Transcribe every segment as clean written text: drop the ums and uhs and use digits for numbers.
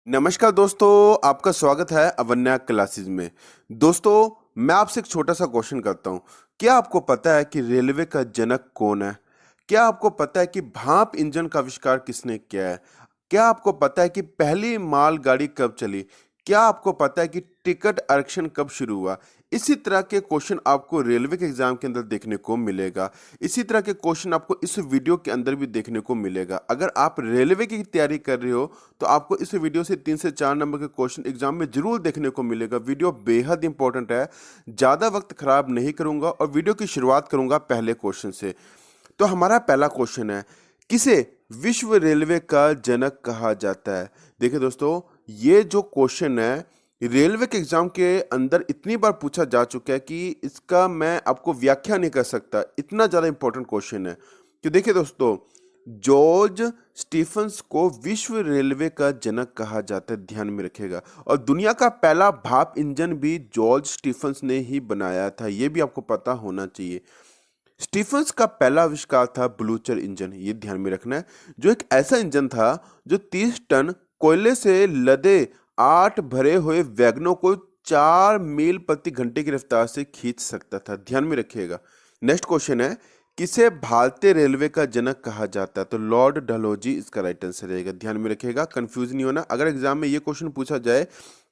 नमस्कार दोस्तों, आपका स्वागत है अवन्या क्लासेस में। दोस्तों, मैं आपसे एक छोटा सा क्वेश्चन करता हूँ। क्या आपको पता है कि रेलवे का जनक कौन है? क्या आपको पता है कि भाप इंजन का आविष्कार किसने किया है? क्या आपको पता है कि पहली मालगाड़ी कब चली? क्या आपको पता है कि टिकट आरक्षण कब शुरू हुआ? इसी तरह के क्वेश्चन आपको रेलवे के एग्जाम के अंदर देखने को मिलेगा। इसी तरह के क्वेश्चन आपको इस वीडियो के अंदर भी देखने को मिलेगा। अगर आप रेलवे की तैयारी कर रहे हो तो आपको इस वीडियो से 3 से 4 नंबर के क्वेश्चन एग्जाम में जरूर देखने को मिलेगा। वीडियो बेहद इंपॉर्टेंट है। ज़्यादा वक्त खराब नहीं करूंगा और वीडियो की शुरुआत करूंगा पहले क्वेश्चन से। तो हमारा पहला क्वेश्चन है, किसे विश्व रेलवे का जनक कहा जाता है? देखिए दोस्तों, ये जो क्वेश्चन है रेलवे के एग्जाम के अंदर इतनी बार पूछा जा चुका है कि इसका मैं आपको व्याख्या नहीं कर सकता, इतना ज़्यादा इंपॉर्टेंट क्वेश्चन है। तो देखिए दोस्तों, जॉर्ज स्टीफंस को विश्व रेलवे का जनक कहा जाता है, ध्यान में रखिएगा। और दुनिया का पहला भाप इंजन भी जॉर्ज स्टीफंस ने ही बनाया था, ये भी आपको पता होना चाहिए। स्टीफंस का पहला आविष्कार था ब्लूचर इंजन, ये ध्यान में रखना है, जो एक ऐसा इंजन था जो 30 टन कोयले से लदे 8 भरे हुए वैगनों को 4 मील प्रति घंटे की रफ्तार से खींच सकता था। ध्यान में रखिएगा। नेक्स्ट क्वेश्चन है, किसे भारतीय रेलवे का जनक कहा जाता है? तो लॉर्ड डलहौजी इसका राइट आंसर रहेगा। ध्यान में रखिएगा, कंफ्यूज नहीं होना। अगर एग्जाम में ये क्वेश्चन पूछा जाए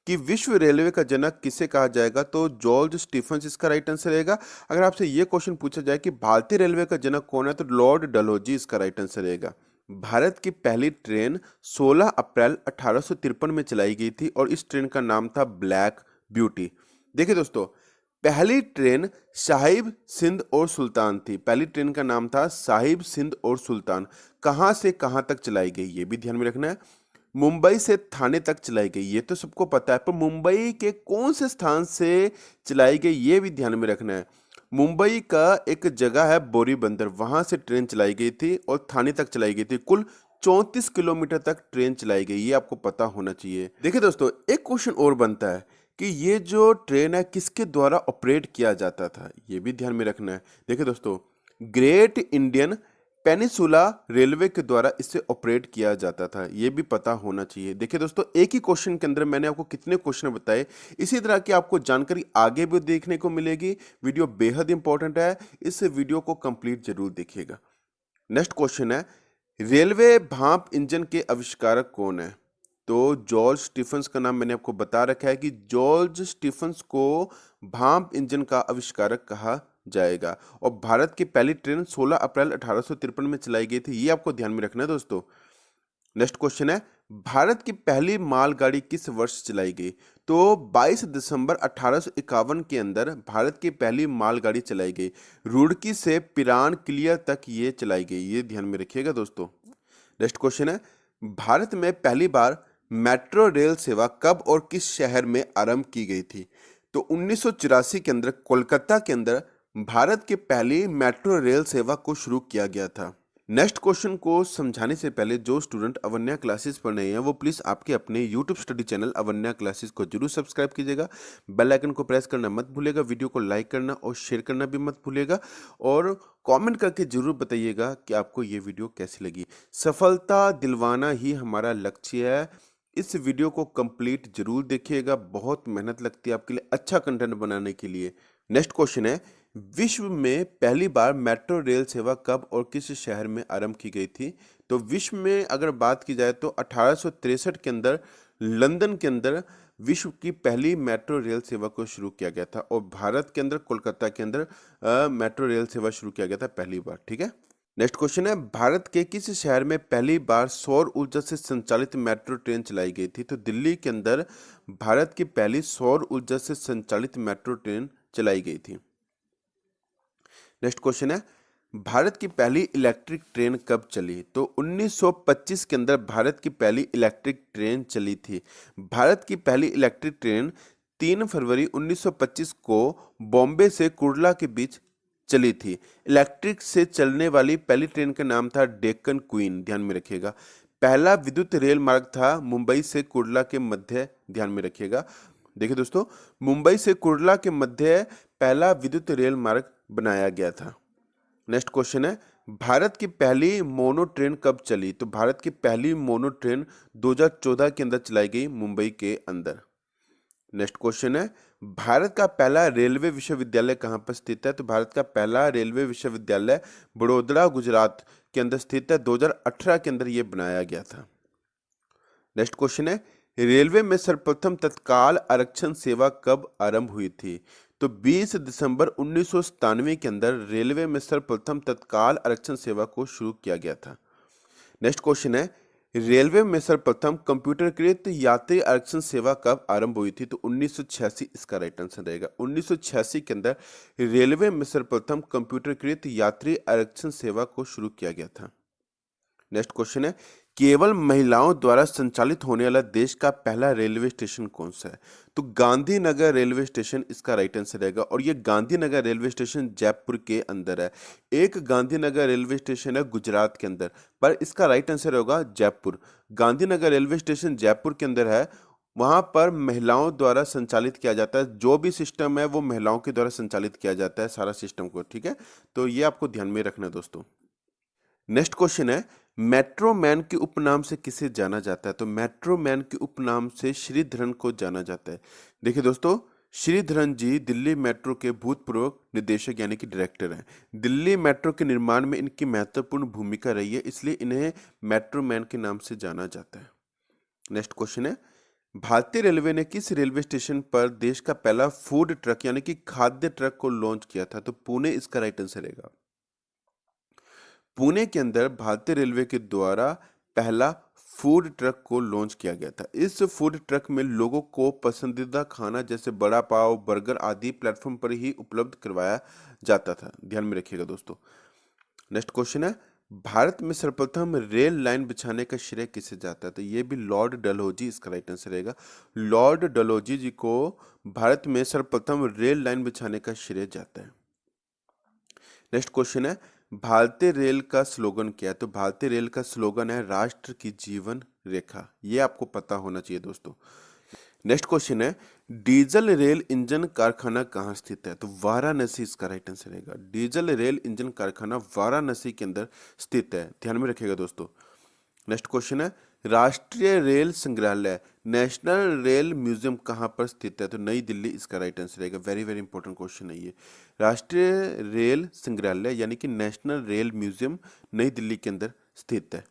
कि विश्व रेलवे का जनक किसे कहा जाएगा तो जॉर्ज स्टीफंस इसका राइट आंसर रहेगा। अगर आपसे ये क्वेश्चन पूछा जाए कि भारतीय रेलवे का जनक कौन है तो लॉर्ड डलहौजी इसका राइट आंसर रहेगा। भारत की पहली ट्रेन 16 अप्रैल 1853 में चलाई गई थी और इस ट्रेन का नाम था ब्लैक ब्यूटी। देखिए दोस्तों, पहली ट्रेन साहिब सिंध और सुल्तान थी। पहली ट्रेन का नाम था साहिब सिंध और सुल्तान। कहां से कहां तक चलाई गई ये भी ध्यान में रखना है। मुंबई से थाने तक चलाई गई, ये तो सबको पता है, पर मुंबई के कौन से स्थान से चलाई गई ये भी ध्यान में रखना है। मुंबई का एक जगह है बोरी बंदर, वहां से ट्रेन चलाई गई थी और थाने तक चलाई गई थी। कुल 34 किलोमीटर तक ट्रेन चलाई गई, ये आपको पता होना चाहिए। देखिए दोस्तों, एक क्वेश्चन और बनता है कि ये जो ट्रेन है किसके द्वारा ऑपरेट किया जाता था, ये भी ध्यान में रखना है। देखिए दोस्तों, ग्रेट इंडियन पेनिसुला रेलवे के द्वारा इसे ऑपरेट किया जाता था, ये भी पता होना चाहिए। देखिए दोस्तों, एक ही क्वेश्चन के अंदर मैंने आपको कितने क्वेश्चन बताए, इसी तरह की आपको जानकारी आगे भी देखने को मिलेगी। वीडियो बेहद इंपॉर्टेंट है, इस वीडियो को कंप्लीट जरूर देखिएगा। नेक्स्ट क्वेश्चन है, रेलवे भाप इंजन के आविष्कारक कौन है? तो जॉर्ज स्टीफंस का नाम मैंने आपको बता रखा है कि जॉर्ज स्टीफंस को भाप इंजन का आविष्कारक कहा जाएगा। और भारत की पहली ट्रेन 16 अप्रैल 1853 में चलाई गई थी, ये आपको ध्यान में रखना है दोस्तों। नेक्स्ट क्वेश्चन है, भारत की पहली मालगाड़ी किस वर्ष चलाई गई? तो 22 दिसंबर 1851 के अंदर भारत की पहली मालगाड़ी चलाई गई। रुड़की से पिरान क्लियर तक ये चलाई गई, ये ध्यान में रखिएगा दोस्तों। नेक्स्ट क्वेश्चन है, भारत में पहली बार मेट्रो रेल सेवा कब और किस शहर में आरंभ की गई थी? तो 1984 के अंदर कोलकाता के अंदर भारत की पहली मेट्रो रेल सेवा को शुरू किया गया था। नेक्स्ट क्वेश्चन को समझाने से पहले जो स्टूडेंट अवन्या क्लासेस पढ़ रहे हैं वो प्लीज़ आपके अपने YouTube study channel Avanya classes को जरूर सब्सक्राइब कीजिएगा। बेल आइकन को प्रेस करना मत भूलिएगा, वीडियो को लाइक करना और शेयर करना भी मत भूलिएगा, और कमेंट करके जरूर बताइएगा कि आपको ये वीडियो कैसी लगी। सफलता दिलवाना ही हमारा लक्ष्य है। इस वीडियो को कंप्लीट जरूर देखिएगा, बहुत मेहनत लगती है आपके लिए अच्छा कंटेंट बनाने के लिए। नेक्स्ट क्वेश्चन है, विश्व में पहली बार मेट्रो रेल सेवा कब और किस शहर में आरंभ की गई थी? तो विश्व में अगर बात की जाए तो 1863 के अंदर लंदन के अंदर विश्व की पहली मेट्रो रेल सेवा को शुरू किया गया था, और भारत के अंदर कोलकाता के अंदर मेट्रो रेल सेवा शुरू किया गया था पहली बार। ठीक है। नेक्स्ट क्वेश्चन है, भारत के किस शहर में पहली बार सौर ऊर्जा से संचालित मेट्रो ट्रेन चलाई गई थी? तो दिल्ली के अंदर भारत की पहली सौर ऊर्जा से संचालित मेट्रो ट्रेन चलाई गई थी। नेक्स्ट क्वेश्चन है, भारत की पहली इलेक्ट्रिक ट्रेन कब चली? तो 1925 के अंदर भारत की पहली इलेक्ट्रिक ट्रेन चली थी। भारत की पहली इलेक्ट्रिक ट्रेन 3 फरवरी 1925 को बॉम्बे से कुर्ला के बीच चली थी। इलेक्ट्रिक से चलने वाली पहली ट्रेन का नाम था डेक्कन क्वीन, ध्यान में रखिएगा। पहला विद्युत रेल मार्ग था मुंबई से कुर्ला के मध्य, ध्यान में रखिएगा। देखिए दोस्तों, मुंबई से कुर्ला के मध्य पहला विद्युत रेल मार्ग बनाया गया था। नेक्स्ट क्वेश्चन है, भारत की पहली मोनो ट्रेन कब चली? तो भारत की पहली मोनो ट्रेन 2014 के अंदर चलाई गई मुंबई के अंदर। नेक्स्ट क्वेश्चन है, भारत का पहला रेलवे विश्वविद्यालय कहाँ पर स्थित है? तो भारत का पहला रेलवे विश्वविद्यालय बड़ोदरा गुजरात के अंदर स्थित है। 2018 के अंदर यह बनाया गया था। नेक्स्ट क्वेश्चन है, रेलवे में सर्वप्रथम तत्काल आरक्षण सेवा कब आरंभ हुई थी? तो 20 दिसंबर 1997 के अंदर रेलवे में सर्वप्रथम तत्काल आरक्षण सेवा को शुरू किया गया था। नेक्स्ट क्वेश्चन है, रेलवे में सर्वप्रथम कंप्यूटरकृत यात्री आरक्षण सेवा कब आरंभ हुई थी? तो 1986 इसका राइट आंसर रहेगा। 1986 के अंदर रेलवे में सर्वप्रथम कंप्यूटरकृत यात्री आरक्षण सेवा को शुरू किया गया था। नेक्स्ट क्वेश्चन है, केवल महिलाओं द्वारा संचालित होने वाला देश का पहला रेलवे स्टेशन कौन सा है? तो गांधीनगर रेलवे स्टेशन इसका राइट आंसर रहेगा, और ये गांधीनगर रेलवे स्टेशन जयपुर के अंदर है। एक गांधीनगर रेलवे स्टेशन है गुजरात के अंदर, पर इसका राइट आंसर होगा जयपुर। गांधीनगर रेलवे स्टेशन जयपुर के अंदर है, वहां पर महिलाओं द्वारा संचालित किया जाता है। जो भी सिस्टम है वो महिलाओं के द्वारा संचालित किया जाता है, सारा सिस्टम को, ठीक है। तो ये आपको ध्यान में रखना है दोस्तों। नेक्स्ट क्वेश्चन है, मेट्रो मैन के उपनाम से किसे जाना जाता है? तो मेट्रो मैन के उपनाम से श्रीधरन को जाना जाता है। देखिए दोस्तों, श्रीधरन जी दिल्ली मेट्रो के भूतपूर्व निदेशक यानी कि डायरेक्टर हैं। दिल्ली मेट्रो के निर्माण में इनकी महत्वपूर्ण भूमिका रही है, इसलिए इन्हें मेट्रो मैन के नाम से जाना जाता है। नेक्स्ट क्वेश्चन है, भारतीय रेलवे ने किस रेलवे स्टेशन पर देश का पहला फूड ट्रक यानी कि खाद्य ट्रक को लॉन्च किया था? तो पुणे इसका राइट आंसर रहेगा। पुणे के अंदर भारतीय रेलवे के द्वारा पहला फूड ट्रक को लॉन्च किया गया था। इस फूड ट्रक में लोगों को पसंदीदा खाना जैसे बड़ा पाव, बर्गर आदि प्लेटफॉर्म पर ही उपलब्ध करवाया जाता था। ध्यान में रखिएगा दोस्तों। नेक्स्ट क्वेश्चन है, भारत में सर्वप्रथम रेल लाइन बिछाने का श्रेय किसे जाता है? तो ये भी लॉर्ड डलहौजी इसका राइट आंसर रहेगा। लॉर्ड डलहौजी जी को भारत में सर्वप्रथम रेल लाइन बिछाने का श्रेय जाता है। नेक्स्ट क्वेश्चन है, भारतीय रेल का स्लोगन क्या है? तो भारतीय रेल का स्लोगन है राष्ट्र की जीवन रेखा। ये आपको पता होना चाहिए दोस्तों। नेक्स्ट क्वेश्चन है, डीजल रेल इंजन कारखाना कहाँ स्थित है? तो वाराणसी इसका राइट आंसर रहेगा। डीजल रेल इंजन कारखाना वाराणसी के अंदर स्थित है, ध्यान में रखिएगा दोस्तों। नेक्स्ट क्वेश्चन है, राष्ट्रीय रेल संग्रहालय नेशनल रेल म्यूजियम कहाँ पर स्थित है? तो नई दिल्ली इसका राइट आंसर रहेगा। वेरी वेरी इंपॉर्टेंट क्वेश्चन है ये। राष्ट्रीय रेल संग्रहालय यानी कि नेशनल रेल म्यूजियम नई दिल्ली के अंदर स्थित है।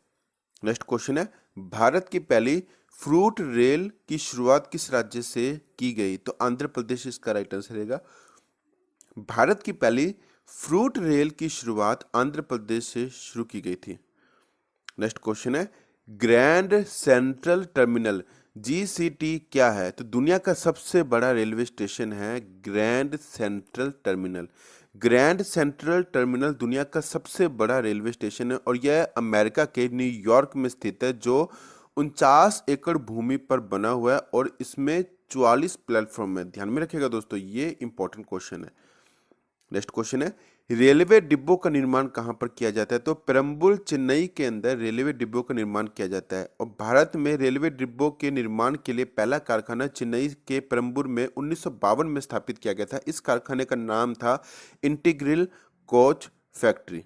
नेक्स्ट क्वेश्चन है, भारत की पहली फ्रूट रेल की शुरुआत किस राज्य से की गई? तो आंध्र प्रदेश इसका राइट आंसर रहेगा। भारत की पहली फ्रूट रेल की शुरुआत आंध्र प्रदेश से शुरू की गई थी। नेक्स्ट क्वेश्चन है, ग्रैंड सेंट्रल टर्मिनल GCT क्या है? तो दुनिया का सबसे बड़ा रेलवे स्टेशन है grand central terminal. Grand central terminal दुनिया का सबसे बड़ा रेलवे स्टेशन है, और यह अमेरिका के न्यूयॉर्क में स्थित है, जो 49 एकड़ भूमि पर बना हुआ है, और इसमें 44 प्लेटफॉर्म है। ध्यान में रखिएगा दोस्तों, ये इंपॉर्टेंट क्वेश्चन है। नेक्स्ट क्वेश्चन है, रेलवे डिब्बों का निर्माण कहां पर किया जाता है? तो पेरम्बलूर चेन्नई के अंदर रेलवे डिब्बों का निर्माण किया जाता है, और भारत में रेलवे डिब्बों के निर्माण के लिए पहला कारखाना चेन्नई के पेरम्बलूर में 1952 में स्थापित किया गया था। इस कारखाने का नाम था integral coach factory.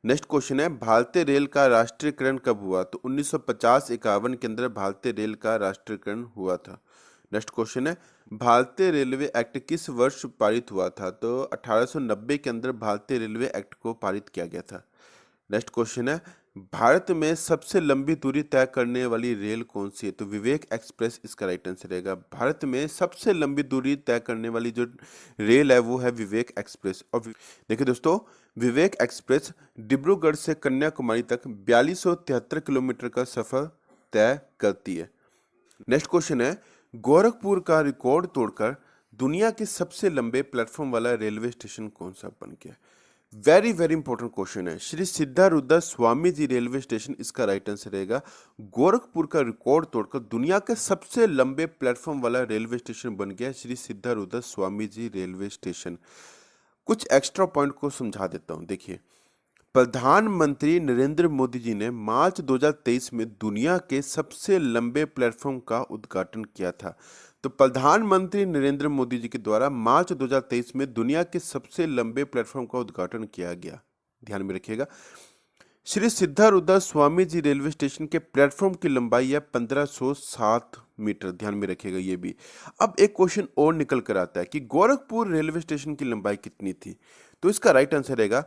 Next question है, भारतीय रेल का राष्ट्रीयकरण कब हुआ? तो 1950-51 के अंदर भारतीय रेल का राष्ट्रीयकरण हुआ था। नेक्स्ट क्वेश्चन है, भारतीय रेलवे एक्ट किस वर्ष पारित हुआ था? तो 1890 के अंदर भारतीय रेलवे एक्ट को पारित किया गया था। नेक्स्ट क्वेश्चन है, भारत में सबसे लंबी दूरी तय करने वाली रेल कौन सी है? तो विवेक एक्सप्रेस इसका राइट आंसर रहेगा। भारत में सबसे लंबी दूरी तय करने वाली जो रेल है वो है विवेक एक्सप्रेस। और देखिए दोस्तों, विवेक एक्सप्रेस डिब्रूगढ़ से कन्याकुमारी तक 4273 किलोमीटर का सफर तय करती है। नेक्स्ट क्वेश्चन है, गोरखपुर का रिकॉर्ड तोड़कर दुनिया के सबसे लंबे प्लेटफॉर्म वाला रेलवे स्टेशन कौन सा बन गया? वेरी वेरी इंपॉर्टेंट क्वेश्चन है। श्री सिद्धारूढ़ स्वामी जी रेलवे स्टेशन इसका राइट आंसर रहेगा। गोरखपुर का रिकॉर्ड तोड़कर दुनिया के सबसे लंबे प्लेटफॉर्म वाला रेलवे स्टेशन बन गया श्री सिद्धारूढ़ स्वामी जी रेलवे स्टेशन। कुछ एक्स्ट्रा पॉइंट को समझा देता हूं। देखिए, प्रधानमंत्री नरेंद्र मोदी जी ने मार्च 2023 में दुनिया के सबसे लंबे प्लेटफॉर्म का उद्घाटन किया था। तो प्रधानमंत्री नरेंद्र मोदी जी के द्वारा मार्च 2023 में दुनिया के सबसे लंबे प्लेटफॉर्म का उद्घाटन किया गया। ध्यान में रखिएगा। श्री सिद्धारूढ़ स्वामी जी रेलवे स्टेशन के प्लेटफॉर्म की लंबाई है 1507 मीटर, ध्यान में रखिएगा ये भी। अब एक क्वेश्चन और निकल कर आता है कि गोरखपुर रेलवे स्टेशन की लंबाई कितनी थी, तो इसका राइट आंसर रहेगा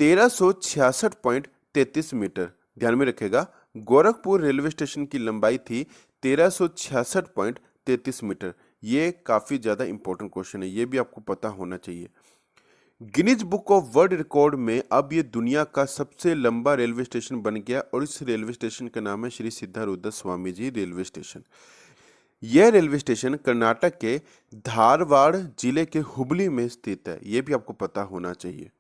1366.33 मीटर। ध्यान में रखिएगा, गोरखपुर रेलवे स्टेशन की लंबाई थी 1366.33 मीटर। ये काफी ज्यादा इंपॉर्टेंट क्वेश्चन है, ये भी आपको पता होना चाहिए। Guinness book of world record में अब ये दुनिया का सबसे लंबा रेलवे स्टेशन बन गया और इस रेलवे स्टेशन का नाम है श्री सिद्धारूढ़ स्वामी जी रेलवे स्टेशन। यह रेलवे स्टेशन कर्नाटक के धारवाड़ जिले के हुबली में स्थित है, यह भी आपको पता होना चाहिए।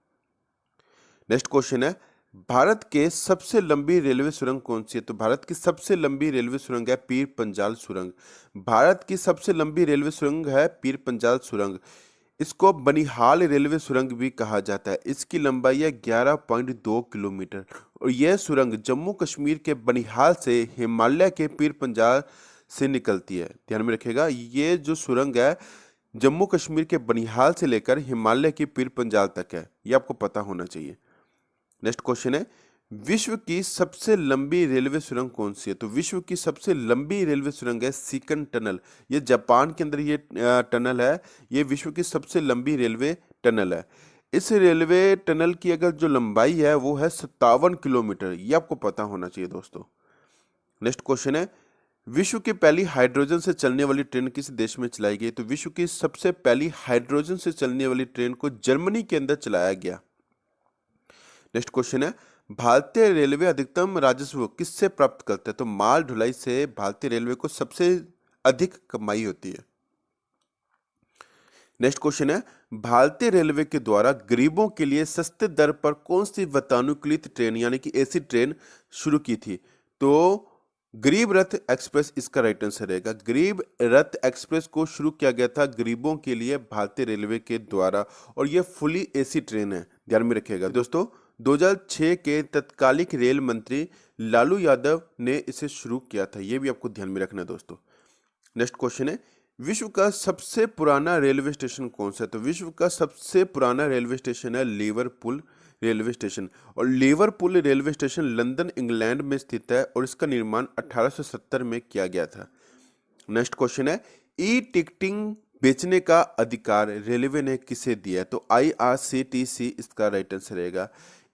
नेक्स्ट क्वेश्चन है, भारत के सबसे लंबी रेलवे सुरंग कौन सी है, तो भारत की सबसे लंबी रेलवे सुरंग है पीर पंजाल सुरंग। भारत की सबसे लंबी रेलवे सुरंग है पीर पंजाल सुरंग। इसको बनिहाल रेलवे सुरंग भी कहा जाता है। इसकी लंबाई है 11.2 किलोमीटर और यह सुरंग जम्मू कश्मीर के बनिहाल से हिमालय के पीर पंजाल से निकलती है। ध्यान में रखिएगा, ये जो सुरंग है जम्मू कश्मीर के बनिहाल से लेकर हिमालय के पीर पंजाल तक है, ये आपको पता होना चाहिए। नेक्स्ट क्वेश्चन है, विश्व की सबसे लंबी रेलवे सुरंग कौन सी है, तो विश्व की सबसे लंबी रेलवे सुरंग है सीकन टनल। ये जापान के अंदर ये टनल है, ये विश्व की सबसे लंबी रेलवे टनल है। इस रेलवे टनल की अगर जो लंबाई है वो है 57 किलोमीटर, ये आपको पता होना चाहिए दोस्तों। नेक्स्ट क्वेश्चन है, विश्व की पहली हाइड्रोजन से चलने वाली ट्रेन किस देश में चलाई गई, तो विश्व की सबसे पहली हाइड्रोजन से चलने वाली ट्रेन को जर्मनी के अंदर चलाया गया। नेक्स्ट क्वेश्चन है, भारतीय रेलवे अधिकतम राजस्व किससे प्राप्त करता है, तो माल ढुलाई से भारतीय रेलवे को सबसे अधिक कमाई होती है। नेक्स्ट क्वेश्चन है, भारतीय रेलवे के द्वारा गरीबों के लिए सस्ते दर पर कौन सी वातानुकूलित ट्रेन यानी कि एसी ट्रेन शुरू की थी, तो गरीब रथ एक्सप्रेस इसका राइट आंसर रहेगा। गरीब रथ एक्सप्रेस को शुरू किया गया था गरीबों के लिए भारतीय रेलवे के द्वारा और यह फुली एसी ट्रेन है, ध्यान में रखिएगा दोस्तों। 2006 के तत्कालिक रेल मंत्री लालू यादव ने इसे शुरू किया था, यह भी आपको ध्यान में रखना है दोस्तों। नेक्स्ट क्वेश्चन है, विश्व का सबसे पुराना रेलवे स्टेशन कौन सा है, तो विश्व का सबसे पुराना रेलवे स्टेशन है लिवरपूल रेलवे स्टेशन और Liverpool railway station London England में स्थित है और इसका निर्माण 1870 में किया गया था। नेक्स्ट क्वेश्चन है, ई टिकटिंग बेचने का अधिकार रेलवे ने किसे दिया है, तो IRCTC इसका राइट आंसर रहेगा।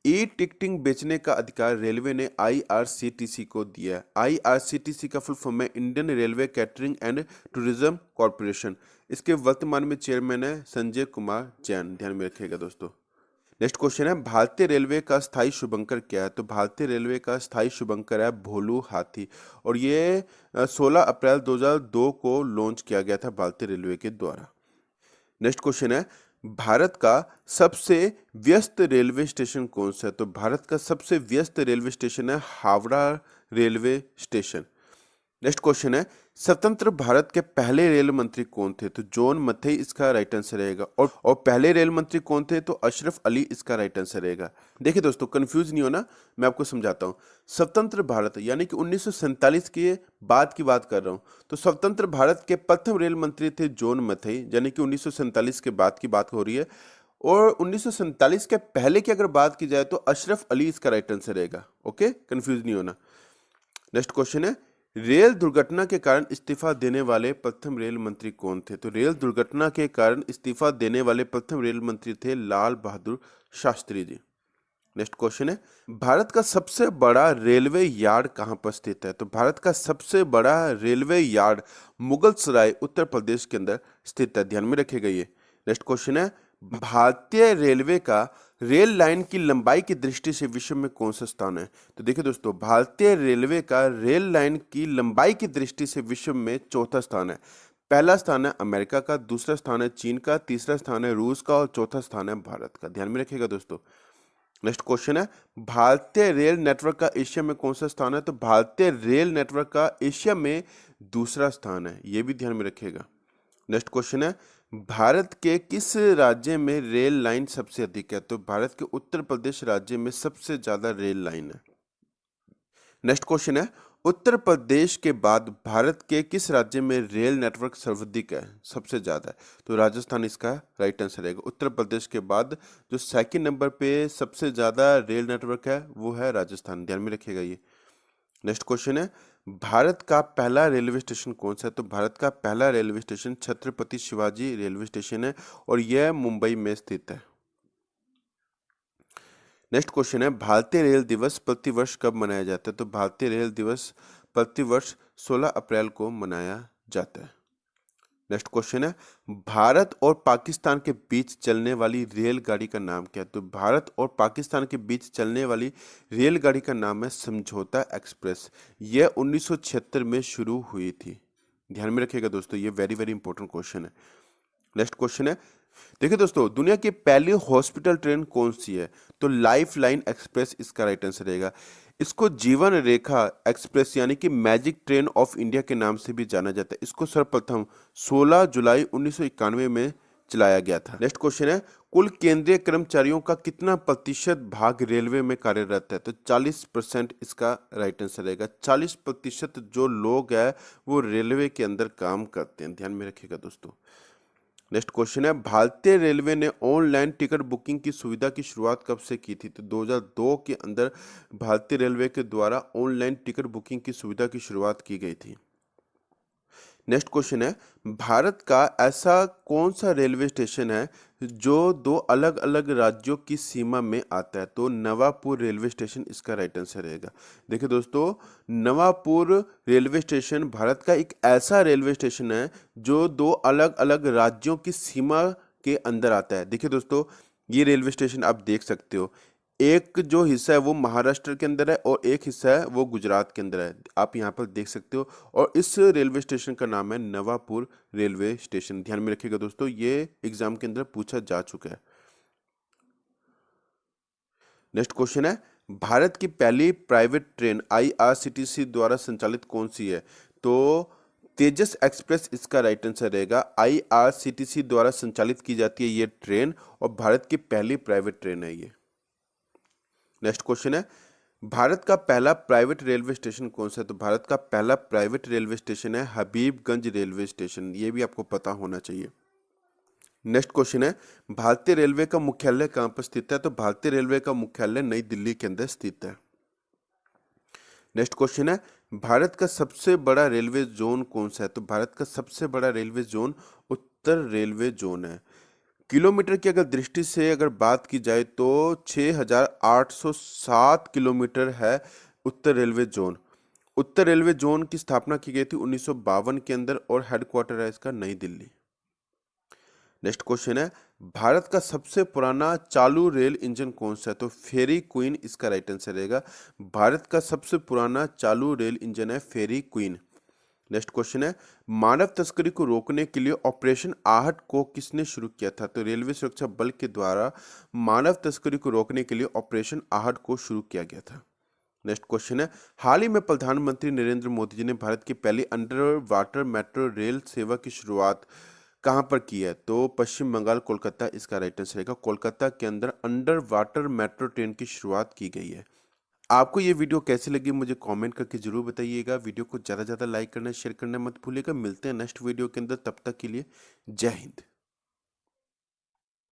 ई टिकटिंग बेचने का अधिकार रेलवे ने IRCTC को दिया है। IRCTC का फुल फॉर्म है Indian railway catering and tourism corporation. इसके वर्तमान में चेयरमैन है संजय कुमार जैन, ध्यान में रखिएगा दोस्तों। नेक्स्ट क्वेश्चन है, भारतीय रेलवे का स्थायी शुभंकर क्या है, तो भारतीय रेलवे का स्थायी शुभंकर है भोलू हाथी और ये 16 अप्रैल 2002 को लॉन्च किया गया था भारतीय रेलवे के द्वारा। नेक्स्ट क्वेश्चन है, भारत का सबसे व्यस्त रेलवे स्टेशन कौन सा है, तो भारत का सबसे व्यस्त रेलवे स्टेशन है Howrah railway station. Next question है, स्वतंत्र भारत के पहले रेल मंत्री कौन थे, तो जॉन मथई इसका राइट आंसर रहेगा और पहले रेल मंत्री कौन थे, तो अशरफ अली इसका राइट आंसर रहेगा। देखिए दोस्तों, कंफ्यूज नहीं होना, मैं आपको समझाता हूँ। स्वतंत्र भारत यानी कि 1947 के बाद की बात कर रहा हूँ, तो स्वतंत्र भारत के प्रथम रेल मंत्री थे जॉन मथई, यानी कि 1947 के बाद की बात हो रही है। और 1947 के पहले की अगर बात की जाए तो अशरफ अली इसका राइट आंसर रहेगा। ओके, कंफ्यूज नहीं होना। नेक्स्ट क्वेश्चन है, रेल दुर्घटना के कारण इस्तीफा देने वाले प्रथम रेल मंत्री कौन थे, तो रेल दुर्घटना के कारण इस्तीफा देने वाले प्रथम रेल मंत्री थे लाल बहादुर शास्त्री जी। नेक्स्ट क्वेश्चन है, भारत का सबसे बड़ा रेलवे यार्ड कहां पर स्थित है, तो भारत का सबसे बड़ा रेलवे यार्ड मुगलसराय उत्तर प्रदेश के अंदर स्थित है, ध्यान में रखिएगा ये। नेक्स्ट क्वेश्चन है, भारतीय रेलवे का रेल लाइन की लंबाई की दृष्टि से विश्व में कौन सा स्थान है, तो देखिए दोस्तों, भारतीय रेलवे का रेल लाइन की लंबाई की दृष्टि से विश्व में चौथा स्थान है। पहला स्थान है अमेरिका का, दूसरा स्थान है चीन का, तीसरा स्थान है रूस का और चौथा स्थान है भारत का, ध्यान में रखिएगा दोस्तों। नेक्स्ट क्वेश्चन है, भारतीय रेल नेटवर्क का एशिया में कौन सा स्थान है, तो भारतीय रेल नेटवर्क का एशिया में दूसरा स्थान है, यह भी ध्यान में रखिएगा। नेक्स्ट क्वेश्चन है, भारत के किस राज्य में रेल लाइन सबसे अधिक है, तो भारत के उत्तर प्रदेश राज्य में सबसे ज्यादा रेल लाइन है। नेक्स्ट क्वेश्चन है, उत्तर प्रदेश के बाद भारत के किस राज्य में रेल नेटवर्क सर्वाधिक है, सबसे ज़्यादा है? तो राजस्थान इसका राइट आंसर रहेगा। उत्तर प्रदेश के बाद जो सेकंड नंबर पे सबसे ज़्यादा रेल नेटवर्क है वो है राजस्थान, ध्यान में रखिएगा ये। नेक्स्ट क्वेश्चन है, भारत का पहला रेलवे स्टेशन कौन सा है? तो भारत का पहला railway station Chhatrapati Shivaji railway station है और यह मुंबई में स्थित है। नेक्स्ट क्वेश्चन है, भारतीय रेल दिवस प्रतिवर्ष कब मनाया जाता है? तो भारतीय रेल दिवस प्रतिवर्ष 16 अप्रैल को मनाया जाता है। नेक्स्ट क्वेश्चन है, भारत और पाकिस्तान के बीच चलने वाली रेलगाड़ी का नाम क्या है? तो भारत और पाकिस्तान के बीच चलने वाली रेलगाड़ी का नाम है समझौता एक्सप्रेस। यह 1976 में शुरू हुई थी, ध्यान में रखिएगा दोस्तों, ये वेरी वेरी इंपॉर्टेंट क्वेश्चन है। नेक्स्ट क्वेश्चन है, देखिए दोस्तों, दुनिया की पहली हॉस्पिटल ट्रेन कौन सी है? तो लाइफ लाइन एक्सप्रेस इसका राइट आंसर रहेगा। इसको जीवन रेखा एक्सप्रेस यानी कि मैजिक ट्रेन ऑफ इंडिया के नाम से भी जाना जाता है। इसको सर्वप्रथम 16 जुलाई 1991 में चलाया गया था। नेक्स्ट क्वेश्चन है, कुल केंद्रीय कर्मचारियों का कितना प्रतिशत भाग रेलवे में कार्यरत है? तो 40% इसका राइट आंसर रहेगा। 40% जो लोग हैं वो रेलवे के अंदर काम करते हैं, ध्यान में रखिएगा दोस्तों। नेक्स्ट क्वेश्चन है, भारतीय रेलवे ने ऑनलाइन टिकट बुकिंग की सुविधा की शुरुआत कब से की थी? तो 2002 के अंदर भारतीय रेलवे के द्वारा ऑनलाइन टिकट बुकिंग की सुविधा की शुरुआत की गई थी। नेक्स्ट क्वेश्चन है, भारत का ऐसा कौन सा रेलवे स्टेशन है जो दो अलग अलग राज्यों की सीमा में आता है? तो नवापुर रेलवे स्टेशन इसका राइट आंसर रहेगा। देखिए दोस्तों, नवापुर रेलवे स्टेशन भारत का एक ऐसा रेलवे स्टेशन है जो दो अलग अलग राज्यों की सीमा के अंदर आता है। देखिए दोस्तों, ये रेलवे स्टेशन आप देख सकते हो, एक जो हिस्सा है वो महाराष्ट्र के अंदर है और एक हिस्सा है वो गुजरात के अंदर है, आप यहाँ पर देख सकते हो। और इस रेलवे स्टेशन का नाम है नवापुर रेलवे स्टेशन, ध्यान में रखिएगा दोस्तों, ये एग्जाम के अंदर पूछा जा चुका है। नेक्स्ट क्वेश्चन है, भारत की पहली प्राइवेट ट्रेन आईआरसीटीसी द्वारा संचालित कौन सी है? तो तेजस एक्सप्रेस इसका राइट आंसर रहेगा। आईआरसीटीसी द्वारा संचालित की जाती है ये ट्रेन और भारत की पहली प्राइवेट ट्रेन है ये। नेक्स्ट क्वेश्चन है, भारत का पहला प्राइवेट रेलवे स्टेशन कौन सा है? तो भारत का पहला प्राइवेट रेलवे स्टेशन है हबीबगंज रेलवे स्टेशन, ये भी आपको पता होना चाहिए। नेक्स्ट क्वेश्चन है, भारतीय रेलवे का मुख्यालय कहाँ पर स्थित है? तो भारतीय रेलवे का मुख्यालय नई दिल्ली के अंदर स्थित है। नेक्स्ट क्वेश्चन है, भारत का सबसे बड़ा रेलवे जोन कौन सा है? तो भारत का सबसे बड़ा रेलवे जोन उत्तर रेलवे जोन है। किलोमीटर की अगर दृष्टि से अगर बात की जाए तो 6,807 किलोमीटर है उत्तर रेलवे जोन। उत्तर रेलवे जोन की स्थापना की गई थी 1952 के अंदर और हेडक्वार्टर है इसका नई दिल्ली। नेक्स्ट क्वेश्चन है, भारत का सबसे पुराना चालू रेल इंजन कौन सा है? तो फेरी क्वीन इसका राइट आंसर रहेगा। भारत का सबसे पुराना चालू रेल इंजन है फेरी क्वीन। नेक्स्ट क्वेश्चन है, मानव तस्करी को रोकने के लिए ऑपरेशन आहट को किसने शुरू किया था? तो रेलवे सुरक्षा बल के द्वारा मानव तस्करी को रोकने के लिए ऑपरेशन आहट को शुरू किया गया था। नेक्स्ट क्वेश्चन है, हाल ही में प्रधानमंत्री नरेंद्र मोदी जी ने भारत की पहली अंडर वाटर मेट्रो रेल सेवा की शुरुआत कहां पर की है? तो पश्चिम बंगाल कोलकाता इसका राइट आंसर रहेगा। कोलकाता के अंदर अंडर वाटर मेट्रो ट्रेन की शुरुआत की गई है। आपको ये वीडियो कैसी लगी मुझे कमेंट करके जरूर बताइएगा। वीडियो को ज़्यादा से ज़्यादा लाइक करना शेयर करना मत भूलिएगा। मिलते हैं नेक्स्ट वीडियो के अंदर, तब तक के लिए जय हिंद।